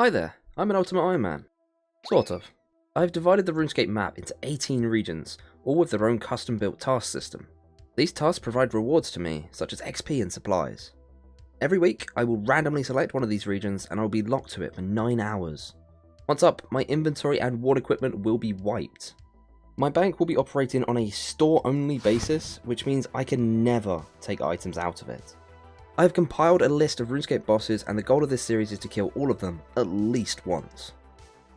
Hi there, I'm an Ultimate Iron Man. Sort of. I've divided the Runescape map into 18 regions, all with their own custom-built task system. These tasks provide rewards to me, such as XP and supplies. Every week, I will randomly select one of these regions and I'll be locked to it for 9 hours. Once up, my inventory and ward equipment will be wiped. My bank will be operating on a store-only basis, which means I can never take items out of it. I have compiled a list of RuneScape bosses, and the goal of this series is to kill all of them at least once.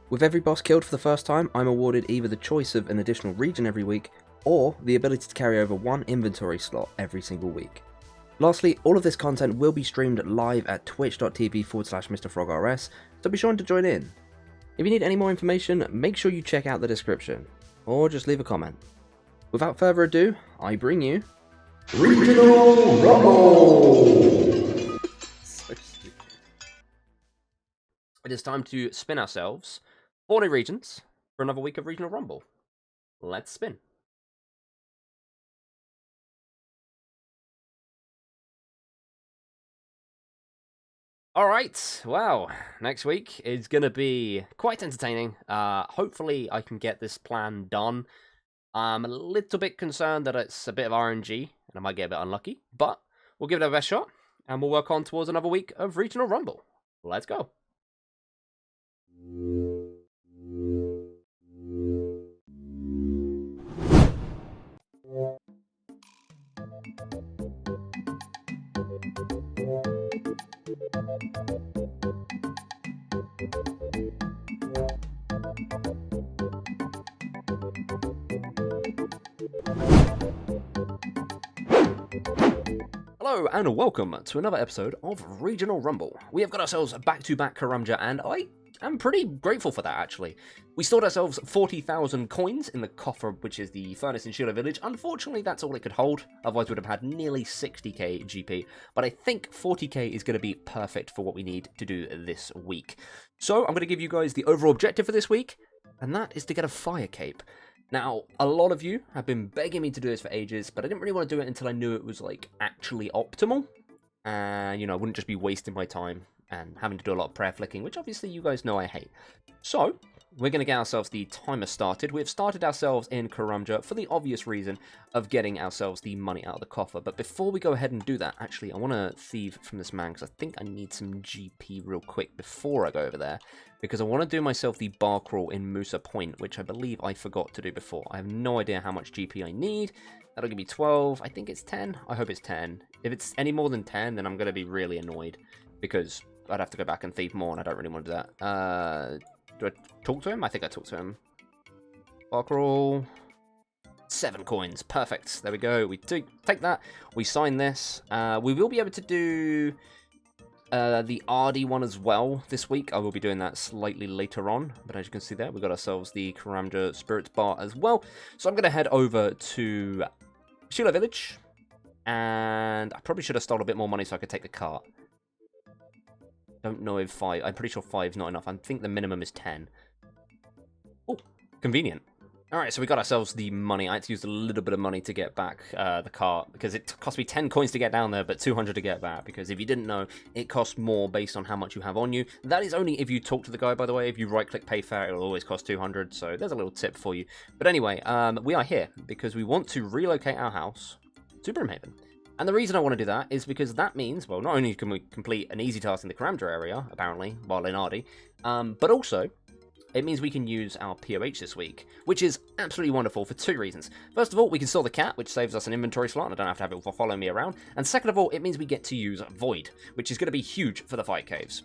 With every boss killed for the first time, I'm awarded either the choice of an additional region every week, or the ability to carry over one inventory slot every single week. Lastly, all of this content will be streamed live at twitch.tv/MrFrogRS, so be sure to join in. If you need any more information, make sure you check out the description, or just leave a comment. Without further ado, I bring you Regional Rumble! So stupid. It is time to spin ourselves 4 new regions for another week of Regional Rumble. Let's spin. Alright, well, next week is going to be quite entertaining. Hopefully I can get this plan done. I'm a little bit concerned that it's a bit of RNG, and I might get a bit unlucky, but we'll give it our best shot, and we'll work on towards another week of Regional Rumble. Let's go. Hello and welcome to another episode of Regional Rumble. We have got ourselves back-to-back Karamja, and I am pretty grateful for that, actually. We stored ourselves 40,000 coins in the coffer, which is the furnace in Sheila Village. Unfortunately, that's all it could hold, otherwise we'd have had nearly 60k GP, but I think 40k is going to be perfect for what we need to do this week. So I'm going to give you guys the overall objective for this week, and that is to get a fire cape. Now, a lot of you have been begging me to do this for ages, but I didn't really want to do it until I knew it was, like, actually optimal. And, you know, I wouldn't just be wasting my time and having to do a lot of prayer flicking, which obviously you guys know I hate. So, we're going to get ourselves the timer started. We've started ourselves in Karamja for the obvious reason of getting ourselves the money out of the coffer. But before we go ahead and do that, actually, I want to thieve from this man, because I think I need some GP real quick before I go over there. Because I want to do myself the bar crawl in Musa Point, which I believe I forgot to do before. I have no idea how much GP I need. That'll give me 12. I think it's 10. I hope it's 10. If it's any more than 10, then I'm going to be really annoyed. Because I'd have to go back and thieve more, and I don't really want to do that. Do I talk to him? I think I talked to him. Bar crawl. 7 coins. Perfect. There we go. We take that. We sign this. We will be able to do the RD one as well this week. I will be doing that slightly later on. But as you can see there, we got ourselves the Karamja Spirits Bar as well. So I'm going to head over to Sheila Village. And I probably should have stolen a bit more money so I could take the cart. Don't know if 5... I'm pretty sure 5 is not enough. I think the minimum is 10. Oh, convenient. Alright, so we got ourselves the money. I had to use a little bit of money to get back the cart, because it cost me 10 coins to get down there, but 200 to get back, because if you didn't know, it costs more based on how much you have on you. That is only if you talk to the guy, by the way. If you right-click pay fare, it'll always cost 200, so there's a little tip for you. But anyway, we are here, because we want to relocate our house to Brimhaven. And the reason I want to do that is because that means, well, not only can we complete an easy task in the Karamja area, apparently, while in Ardi, but also, it means we can use our POH this week, which is absolutely wonderful for 2 reasons. First of all, we can store the cat, which saves us an inventory slot, and I don't have to have it follow me around. And second of all, it means we get to use Void, which is going to be huge for the fight caves.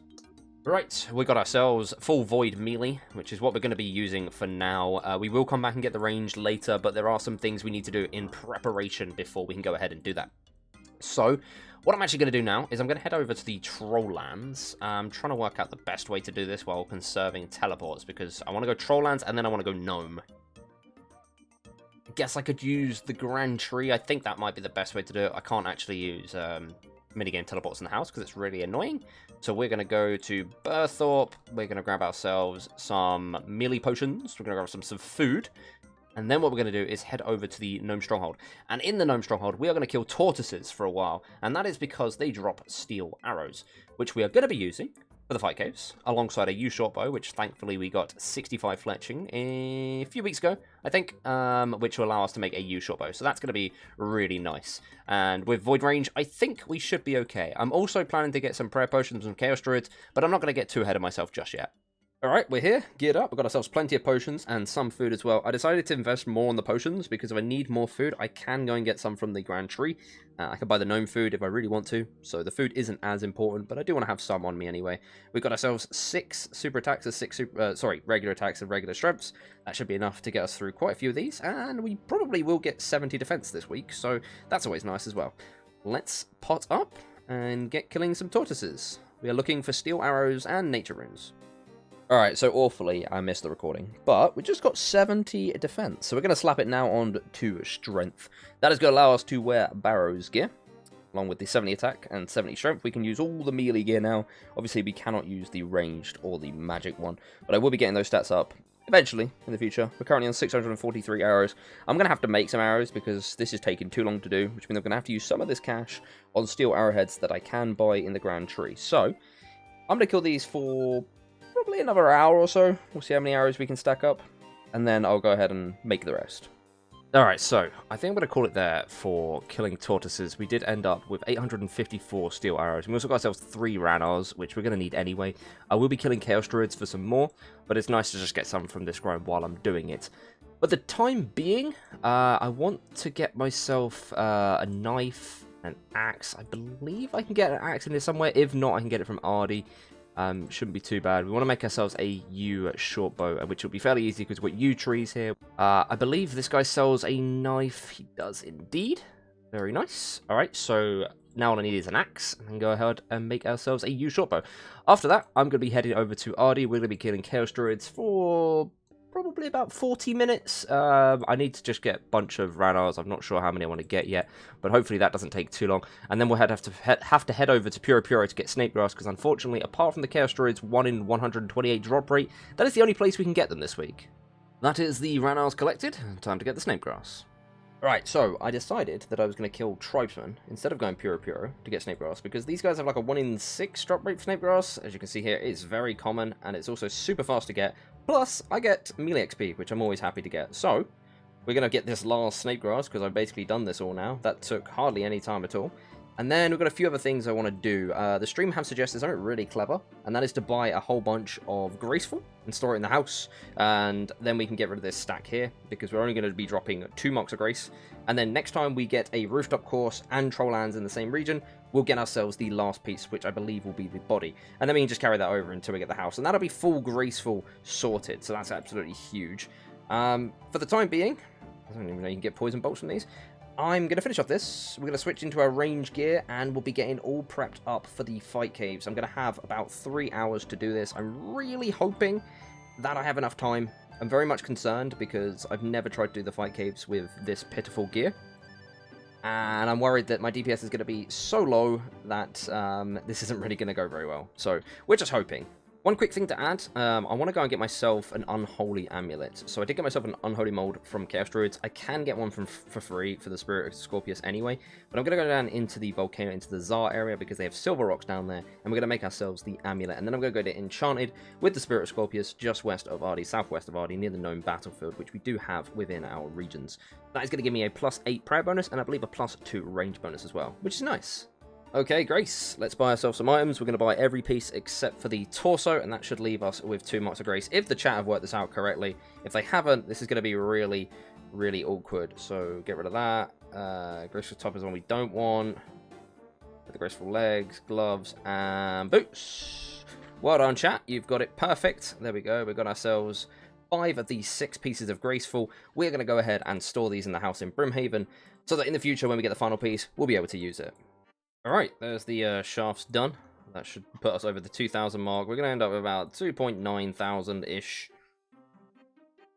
Right, we got ourselves full Void melee, which is what we're going to be using for now. We will come back and get the range later, but there are some things we need to do in preparation before we can go ahead and do that. So, what I'm actually going to do now is I'm going to head over to the Trolllands. I'm trying to work out the best way to do this while conserving teleports, because I want to go Trolllands and then I want to go Gnome. I guess I could use the Grand Tree. I think that might be the best way to do it. I can't actually use minigame teleports in the house because it's really annoying. So we're going to go to Burthorpe. We're going to grab ourselves some melee potions. We're going to grab some food. And then what we're going to do is head over to the Gnome Stronghold. And in the Gnome Stronghold, we are going to kill tortoises for a while. And that is because they drop steel arrows, which we are going to be using for the fight caves, alongside a U-short bow, which thankfully we got 65 fletching a few weeks ago, I think, which will allow us to make a U-short bow. So that's going to be really nice. And with void range, I think we should be okay. I'm also planning to get some prayer potions and chaos druids, but I'm not going to get too ahead of myself just yet. Alright, we're here, geared up, we've got ourselves plenty of potions and some food as well. I decided to invest more on the potions because if I need more food, I can go and get some from the Grand Tree. I can buy the gnome food if I really want to, so the food isn't as important, but I do want to have some on me anyway. We've got ourselves 6 super attacks, regular attacks and regular strengths. That should be enough to get us through quite a few of these, and we probably will get 70 defense this week, so that's always nice as well. Let's pot up and get killing some tortoises. We are looking for steel arrows and nature runes. Alright, so awfully I missed the recording, but we just got 70 defense, so we're going to slap it now on to strength. That is going to allow us to wear Barrow's gear, along with the 70 attack and 70 strength. We can use all the melee gear now. Obviously, we cannot use the ranged or the magic one, but I will be getting those stats up eventually in the future. We're currently on 643 arrows. I'm going to have to make some arrows because this is taking too long to do, which means I'm going to have to use some of this cash on steel arrowheads that I can buy in the Grand Tree. So, I'm going to kill these for probably another hour or so. We'll see how many arrows we can stack up, and then I'll go ahead and make the rest. Alright, so I think I'm going to call it there for killing tortoises. We did end up with 854 steel arrows. We also got ourselves 3 ranars, which we're going to need anyway. I will be killing chaos druids for some more, but it's nice to just get some from this grind while I'm doing it. But the time being, I want to get myself a knife, an axe. I believe I can get an axe in here somewhere. If not, I can get it from Ardy. Shouldn't be too bad. We want to make ourselves a yew short bow, which will be fairly easy because we've got yew trees here. I believe this guy sells a knife. He does indeed. Very nice. Alright, so now all I need is an axe, and then go ahead and make ourselves a yew short bow. After that, I'm going to be heading over to Ardy. We're going to be killing chaos druids for probably about 40 minutes. I need to just get a bunch of ranars. I'm not sure how many I want to get yet, but hopefully that doesn't take too long. And then we'll have to head over to Puro to get snake grass, because unfortunately, apart from the chaos druids 1 in 128 drop rate, that is the only place we can get them this week. That is the ranars collected. Time to get the snake grass. Right, so I decided that I was going to kill tribesmen instead of going Puro to get snake grass, because these guys have like a 1 in 6 drop rate for snake grass. As you can see here, it's very common, and it's also super fast to get. Plus, I get melee XP, which I'm always happy to get. So, we're going to get this last snake grass, because I've basically done this all now. That took hardly any time at all. And then we've got a few other things I want to do. The stream have suggested something really clever, and that is to buy a whole bunch of graceful and store it in the house. And then we can get rid of this stack here, because we're only going to be dropping 2 marks of grace. And then next time we get a rooftop course and troll lands in the same region, we'll get ourselves the last piece, which I believe will be the body. And then we can just carry that over until we get the house. And that'll be full graceful sorted, so that's absolutely huge. For the time being, I don't even know you can get poison bolts from these. I'm going to finish off this. We're going to switch into our range gear, and we'll be getting all prepped up for the fight caves. I'm going to have about 3 hours to do this. I'm really hoping that I have enough time. I'm very much concerned because I've never tried to do the fight caves with this pitiful gear. And I'm worried that my DPS is going to be so low that this isn't really going to go very well. So we're just hoping. One quick thing to add, I want to go and get myself an unholy amulet. So I did get myself an unholy mold from Chaos Druids. I can get one for free for the Spirit of Scorpius anyway, but I'm going to go down into the volcano, into the Tsar area, because they have silver rocks down there, and we're going to make ourselves the amulet. And then I'm going to go to Enchanted with the Spirit of Scorpius just west of Ardy, southwest of Ardy, near the Gnome Battlefield, which we do have within our regions. That is going to give me a +8 prayer bonus, and I believe a +2 range bonus as well, which is nice. Okay, Grace, let's buy ourselves some items. We're going to buy every piece except for the torso, and that should leave us with 2 marks of Grace, if the chat have worked this out correctly. If they haven't, this is going to be really, really awkward. So get rid of that. Graceful top is one we don't want. The graceful legs, gloves, and boots. Well done, chat. You've got it perfect. There we go. We've got ourselves 5 of these 6 pieces of graceful. We're going to go ahead and store these in the house in Brimhaven, so that in the future, when we get the final piece, we'll be able to use it. Alright, there's the shafts done. That should put us over the 2,000 mark. We're going to end up with about 2,900-ish.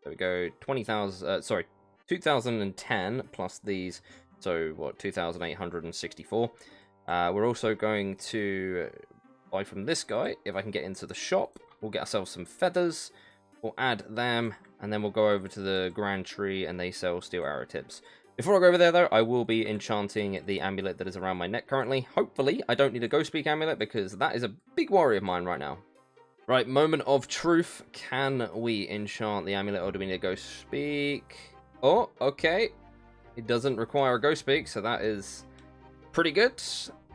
There we go, 2,010 plus these, so what, 2,864. We're also going to buy from this guy. If I can get into the shop, we'll get ourselves some feathers. We'll add them, and then we'll go over to the Grand Tree, and they sell steel arrow tips. Before I go over there, though, I will be enchanting the amulet that is around my neck currently. Hopefully, I don't need a Ghost Speak amulet, because that is a big worry of mine right now. Right, moment of truth. Can we enchant the amulet, or do we need a Ghost Speak? Oh, okay. It doesn't require a Ghost Speak, so that is pretty good.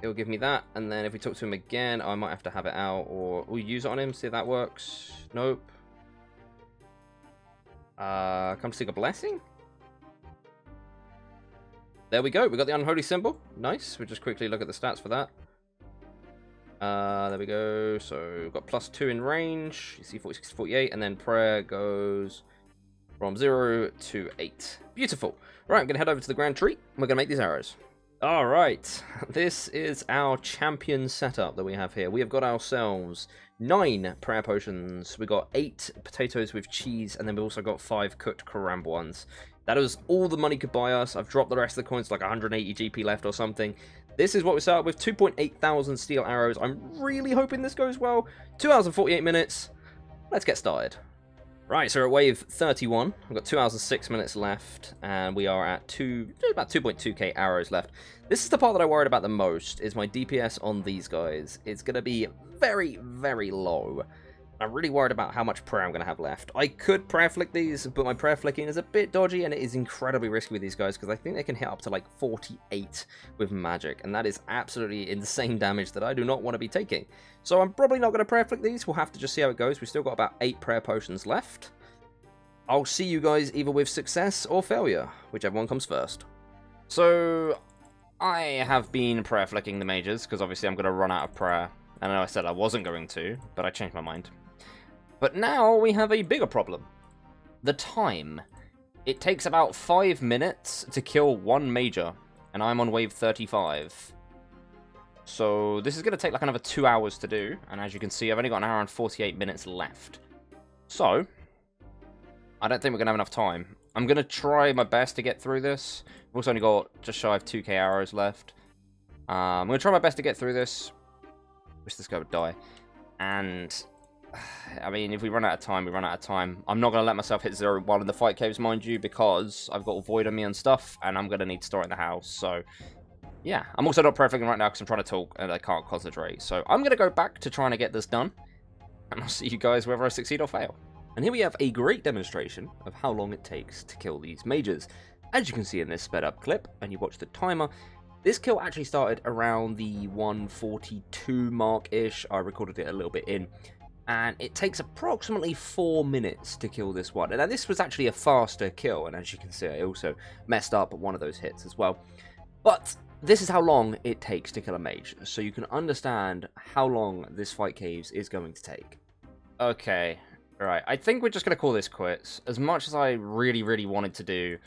It'll give me that, and then if we talk to him again, I might have to have it out, or we'll use it on him, see if that works. Nope. Come seek a blessing? There we go, we got the unholy symbol. Nice, we'll just quickly look at the stats for that. There we go, so we've got +2 in range, you see 46 to 48, and then prayer goes from 0 to 8. Beautiful. Right, I'm going to head over to the Grand Tree, and we're going to make these arrows. Alright, this is our champion setup that we have here. We have got ourselves 9 prayer potions, we got 8 potatoes with cheese, and then we also got 5 cooked karamb ones. That was all the money could buy us. I've dropped the rest of the coins, like 180 GP left or something. This is what we start with, 2,800 steel arrows. I'm really hoping this goes well. 2 hours and 48 minutes. Let's get started. Right, so we're at wave 31. We've got 2 hours and 6 minutes left, and we are at about 2.2k arrows left. This is the part that I worried about the most, is my DPS on these guys. It's going to be very, very low. I'm really worried about how much prayer I'm going to have left. I could prayer flick these, but my prayer flicking is a bit dodgy, and it is incredibly risky with these guys, because I think they can hit up to like 48 with magic, and that is absolutely insane damage that I do not want to be taking. So I'm probably not going to prayer flick these. We'll have to just see how it goes. We've still got about 8 prayer potions left. I'll see you guys either with success or failure, whichever one comes first. So I have been prayer flicking the mages, because obviously I'm going to run out of prayer. I know I said I wasn't going to, but I changed my mind. But now we have a bigger problem. The time. It takes about 5 minutes to kill 1 major, and I'm on wave 35. So this is going to take like another 2 hours to do, and as you can see, I've only got an hour and 48 minutes left. So I don't think we're going to have enough time. I'm going to try my best to get through this. I've also only got just shy of 2k arrows left. I'm going to try my best to get through this. Wish this guy would die. And I mean, if we run out of time, we run out of time. I'm not going to let myself hit 0 while in the fight caves, mind you, because I've got Void on me and stuff, and I'm going to need to store it in the house. So yeah, I'm also not perfect right now because I'm trying to talk and I can't concentrate. So I'm going to go back to trying to get this done, and I'll see you guys whether I succeed or fail. And here we have a great demonstration of how long it takes to kill these mages. As you can see in this sped up clip, and you watch the timer, this kill actually started around the 142 mark-ish. I recorded it a little bit in. And it takes approximately 4 minutes to kill this one. And now this was actually a faster kill, and as you can see, I also messed up one of those hits as well. But this is how long it takes to kill a mage, so you can understand how long this fight caves is going to take. Okay, right, I think we're just going to call this quits. As much as I really, really wanted to do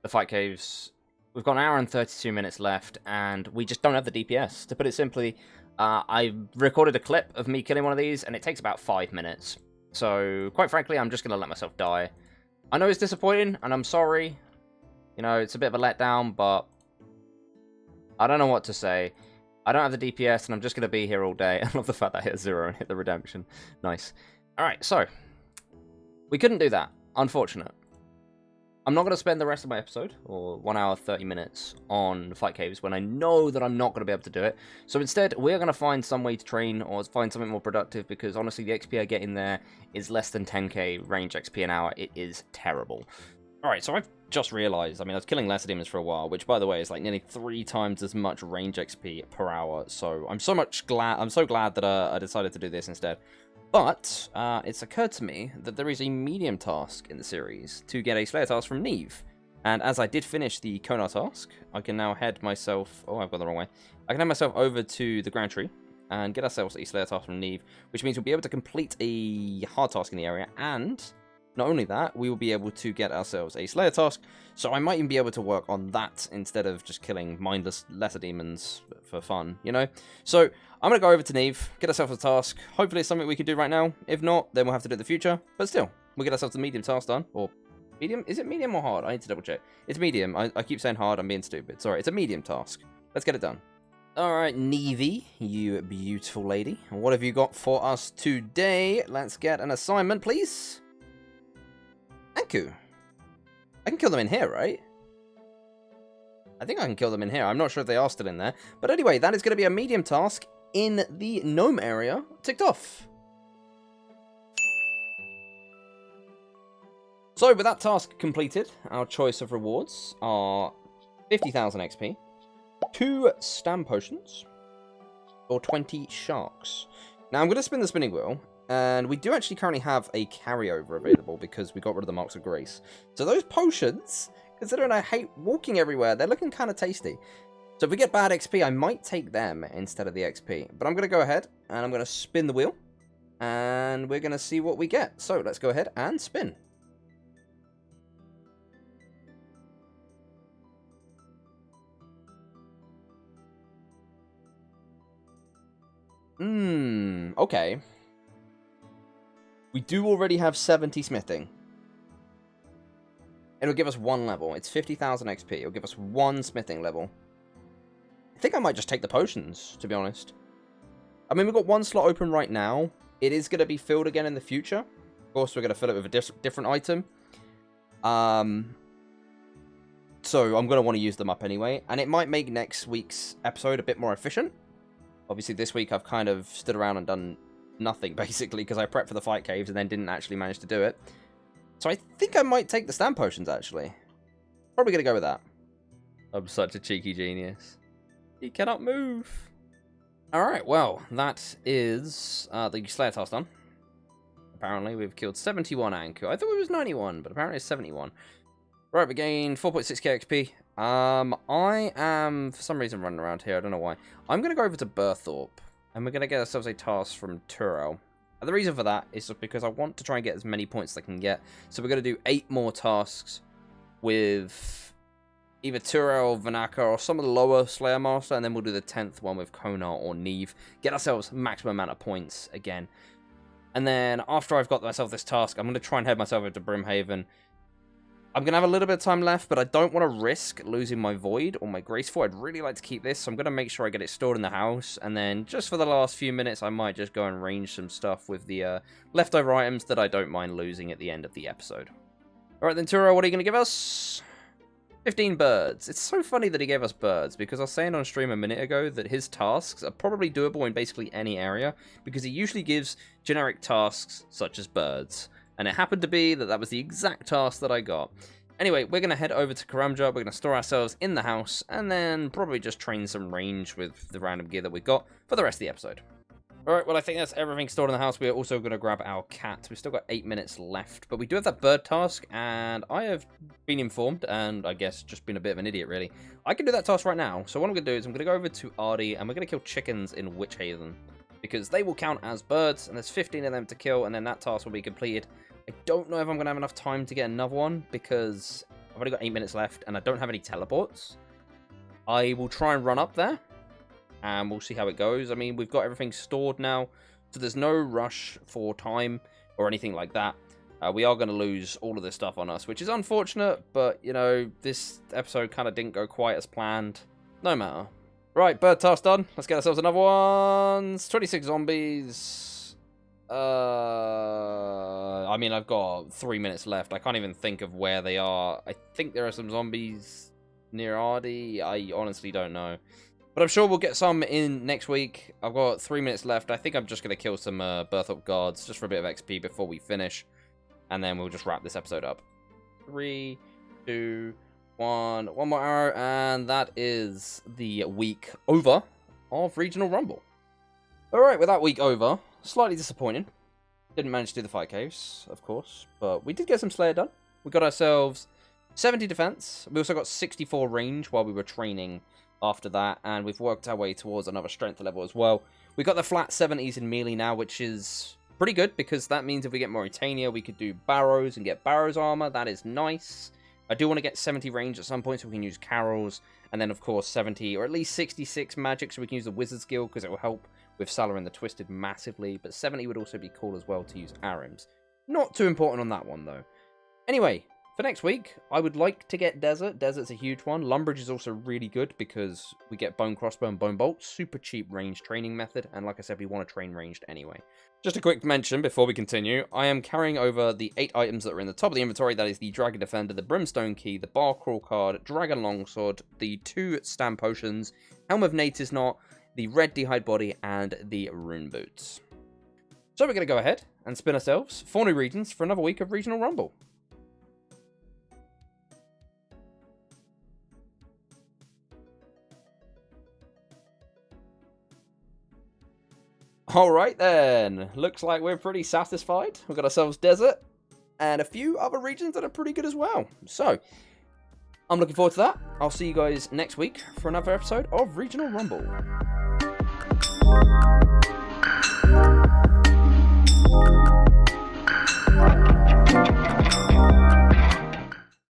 the fight caves, we've got an hour and 32 minutes left, and we just don't have the DPS. To put it simply, I recorded a clip of me killing one of these, and it takes about 5 minutes. So, quite frankly, I'm just going to let myself die. I know it's disappointing, and I'm sorry. You know, it's a bit of a letdown, but I don't know what to say. I don't have the DPS, and I'm just going to be here all day. I love the fact that I hit 0 and hit the redemption. Nice. Alright, so we couldn't do that. Unfortunate. I'm not going to spend the rest of my episode, or 1 hour 30 minutes, on fight caves when I know that I'm not going to be able to do it. So instead, we're going to find some way to train, or find something more productive, because honestly, the XP I get in there is less than 10k range XP an hour. It is terrible. Alright, so I've just realized, I mean, I was killing lesser demons for a while, which, by the way, is like nearly 3 times as much range XP per hour. So I'm so glad that I decided to do this instead. But it's occurred to me that there is a medium task in the series to get a Slayer task from Neve. And as I did finish the Konar task, I can now head myself... Oh, I've gone the wrong way. I can head myself over to the Grand Tree and get ourselves a Slayer task from Neve, which means we'll be able to complete a hard task in the area. And not only that, we will be able to get ourselves a Slayer task. So I might even be able to work on that instead of just killing mindless lesser demons for fun, you know? So I'm going to go over to Neve, get ourselves a task. Hopefully it's something we can do right now. If not, then we'll have to do it in the future. But still, we'll get ourselves the medium task done. Or medium? Is it medium or hard? I need to double check. It's medium. I keep saying hard. I'm being stupid. Sorry, it's a medium task. Let's get it done. Alright, Neve, you beautiful lady. What have you got for us today? Let's get an assignment, please. Anku. I can kill them in here, right? I think I can kill them in here. I'm not sure if they are still in there. But anyway, that is going to be a medium task in the gnome area ticked off. So, with that task completed, our choice of rewards are 50,000 XP, 2 stam potions, or 20 sharks. Now, I'm going to spin the spinning wheel, and we do actually currently have a carryover available because we got rid of the Marks of Grace. So those potions, considering I hate walking everywhere, they're looking kind of tasty. So if we get bad XP, I might take them instead of the XP. But I'm going to go ahead, and I'm going to spin the wheel, and we're going to see what we get. So let's go ahead and spin. Okay. We do already have 70 smithing. It'll give us 1 level. It's 50,000 XP. It'll give us 1 smithing level. I think I might just take the potions, to be honest. I mean, we've got 1 slot open right now. It is going to be filled again in the future. Of course, we're going to fill it with a different item. So I'm going to want to use them up anyway. And it might make next week's episode a bit more efficient. Obviously, this week I've kind of stood around and done nothing, basically, because I prepped for the fight caves and then didn't actually manage to do it. So I think I might take the stam potions, actually. Probably going to go with that. I'm such a cheeky genius. He cannot move. Alright, well, that is the Slayer task done. Apparently, we've killed 71 Anku. I thought it was 91, but apparently it's 71. Right, we gained 4.6k XP. I am, for some reason, running around here. I don't know why. I'm going to go over to Berthorpe, and we're going to get ourselves a task from Turel. And the reason for that is just because I want to try and get as many points as I can get. So we're going to do 8 more tasks with either Turel, Vanaka, or some of the lower Slayer Master, and then we'll do the 10th one with Konar or Neve. Get ourselves maximum amount of points again. And then after I've got myself this task, I'm going to try and head myself over to Brimhaven. I'm going to have a little bit of time left, but I don't want to risk losing my Void or my Graceful. I'd really like to keep this, so I'm going to make sure I get it stored in the house. And then just for the last few minutes, I might just go and range some stuff with the leftover items that I don't mind losing at the end of the episode. Alright then, Turo, what are you going to give us? 15 birds. It's so funny that he gave us birds, because I was saying on stream a minute ago that his tasks are probably doable in basically any area, because he usually gives generic tasks such as birds. And it happened to be that that was the exact task that I got. Anyway, we're going to head over to Karamja, we're going to store ourselves in the house, and then probably just train some range with the random gear that we've got for the rest of the episode. Alright, well I think that's everything stored in the house. We're also going to grab our cat. We've still got 8 minutes left, but we do have that bird task, and I have been informed, and I guess just been a bit of an idiot really. I can do that task right now, so what I'm going to do is I'm going to go over to Ardy, and we're going to kill chickens in Witch Haven, because they will count as birds, and there's 15 of them to kill, and then that task will be completed. I don't know if I'm going to have enough time to get another one, because I've only got 8 minutes left, and I don't have any teleports. I will try and run up there, and we'll see how it goes. I mean, we've got everything stored now, so there's no rush for time or anything like that. We are going to lose all of this stuff on us, which is unfortunate, but, you know, this episode kind of didn't go quite as planned. No matter. Right, bird task done. Let's get ourselves another one. 26 zombies. I mean, I've got 3 minutes left. I can't even think of where they are. I think there are some zombies near Ardy. I honestly don't know. But I'm sure we'll get some in next week. I've got 3 minutes left. I think I'm just going to kill some Berthorpe guards just for a bit of XP before we finish. And then we'll just wrap this episode up. 3, 2, 1. One more arrow. And that is the week over of Regional Rumble. Alright, with that week over, slightly disappointing. Didn't manage to do the fight caves, of course. But we did get some Slayer done. We got ourselves 70 defense. We also got 64 range while we were training after that, and we've worked our way towards another strength level as well. We got the flat 70s in melee now, which is pretty good, because that means if we get Mauritania, we could do Barrows and get Barrows armor. That is nice. I do want to get 70 range at some point so we can use Carols, and then of course 70 or at least 66 magic so we can use the Wizard skill, because it will help with Salar and the Twisted massively, but 70 would also be cool as well to use Arims. Not too important on that one though. Anyway, For next week, I would like to get Desert. Desert's a huge one. Lumbridge is also really good because we get Bone Crossbow and Bone Bolt. Super cheap range training method. And like I said, we want to train ranged anyway. Just a quick mention before we continue. I am carrying over the 8 items that are in the top of the inventory. That is the Dragon Defender, the Brimstone Key, the Bar Crawl card, Dragon Longsword, the 2 Stam Potions, Helm of Native Knot, the Red D'hide Body, and the Rune Boots. So we're going to go ahead and spin ourselves 4 new regions for another week of Regional Rumble. Alright then, looks like we're pretty satisfied. We've got ourselves Desert, and a few other regions that are pretty good as well. So, I'm looking forward to that. I'll see you guys next week for another episode of Regional Rumble.